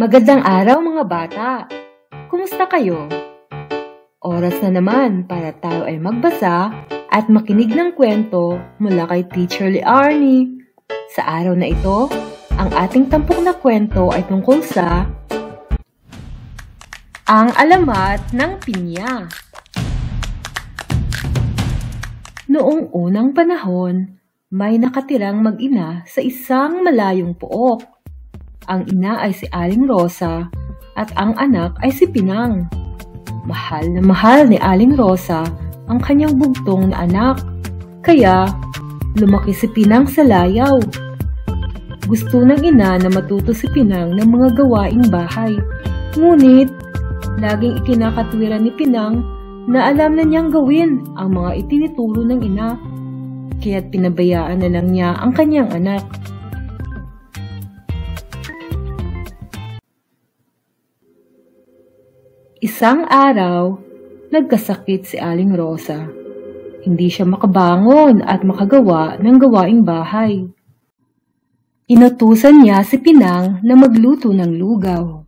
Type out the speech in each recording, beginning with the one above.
Magandang araw mga bata! Kumusta kayo? Oras na naman para tayo ay magbasa at makinig ng kwento mula kay Teacher Liarnie. Sa araw na ito, ang ating tampok na kwento ay tungkol sa Ang Alamat ng Pinya. Noong unang panahon, may nakatirang mag-ina sa isang malayong pook. Ang ina ay si Aling Rosa at ang anak ay si Pinang. Mahal na mahal ni Aling Rosa ang kanyang bugtong na anak, kaya lumaki si Pinang sa layaw. Gusto ng ina na matuto si Pinang ng mga gawaing bahay, ngunit laging ikinakatwiran ni Pinang na alam na niyang gawin ang mga itinuturo ng ina, kaya't pinabayaan na lang niya ang kanyang anak. Isang araw, nagkasakit si Aling Rosa. Hindi siya makabangon at makagawa ng gawaing bahay. Inutusan niya si Pinang na magluto ng lugaw.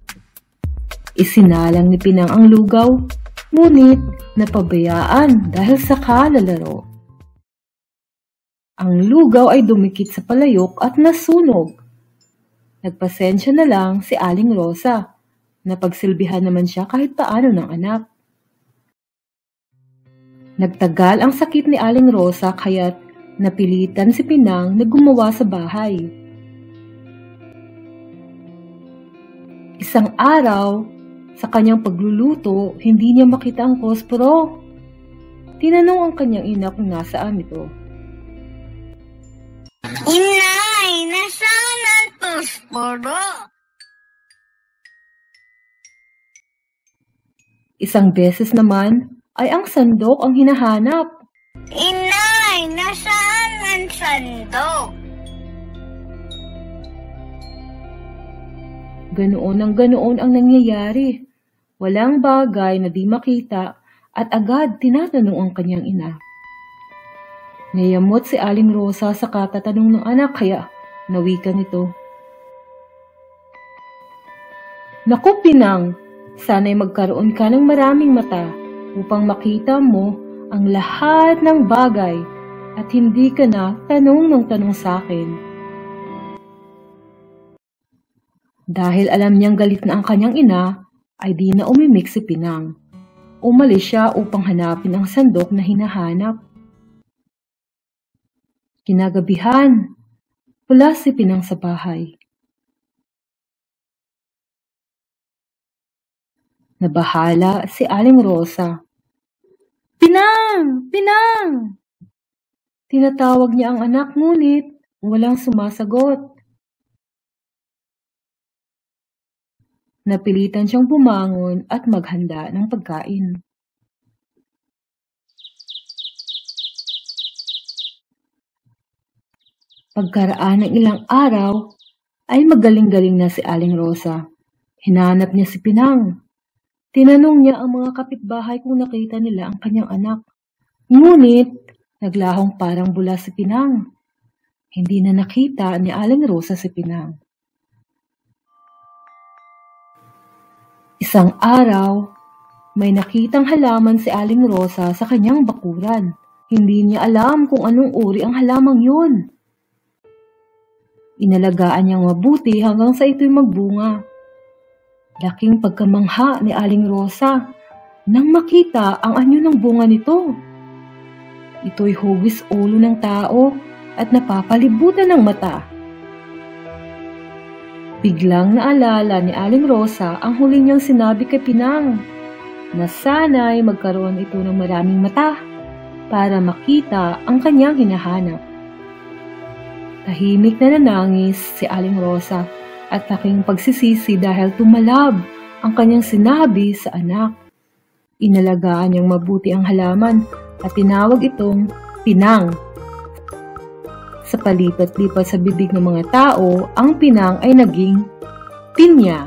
Isinalang ni Pinang ang lugaw, ngunit napabayaan dahil sa kalalaro. Ang lugaw ay dumikit sa palayok at nasunog. Nagpasensya na lang si Aling Rosa. Napagsilbihan naman siya kahit paano ng anak. Nagtagal ang sakit ni Aling Rosa kaya't napilitan si Pinang na gumawa sa bahay. Isang araw, sa kanyang pagluluto, hindi niya makita ang posporo. Tinanong ang kanyang ina kung nasaan ito. Inay, nasaan ang posporo? Isang beses naman ay ang sandok ang hinahanap. Inay, nasaan ang sandok? Ganoon ang nangyayari. Walang bagay na di makita at agad tinatanong ang kanyang ina. Nayamot si Aling Rosa sa katatanong ng anak kaya nawikan ito. Naku, Pinang! Sana'y magkaroon ka ng maraming mata upang makita mo ang lahat ng bagay at hindi ka na tanong ng tanong sa akin. Dahil alam niyang galit na ang kanyang ina, ay di na umimik si Pinang. Umalis siya upang hanapin ang sandok na hinahanap. Kinagabihan, wala si Pinang sa bahay. Nabahala si Aling Rosa. Pinang! Pinang! Tinatawag niya ang anak ngunit walang sumasagot. Napilitan siyang bumangon at maghanda ng pagkain. Pagkaraan ng ilang araw, ay magaling-galing na si Aling Rosa. Hinanap niya si Pinang. Tinanong niya ang mga kapitbahay kung nakita nila ang kanyang anak. Ngunit, naglahong parang bula si Pinang. Hindi na nakita ni Aling Rosa si Pinang. Isang araw, may nakitang halaman si Aling Rosa sa kanyang bakuran. Hindi niya alam kung anong uri ang halamang yun. Inalagaan niyang mabuti hanggang sa ito'y magbunga. Laking pagkamangha ni Aling Rosa nang makita ang anyo ng bunga nito. Ito'y hugis ulo ng tao at napapalibutan ng mata. Biglang naalala ni Aling Rosa ang huli niyang sinabi kay Pinang na sana'y magkaroon ito ng maraming mata para makita ang kanyang hinahanap. Tahimik na nanangis si Aling Rosa at laking pagsisisi dahil tumalab ang kanyang sinabi sa anak. Inalagaan niyang mabuti ang halaman at tinawag itong Pinang. Sa palipat-lipat sa bibig ng mga tao, ang Pinang ay naging Pinya.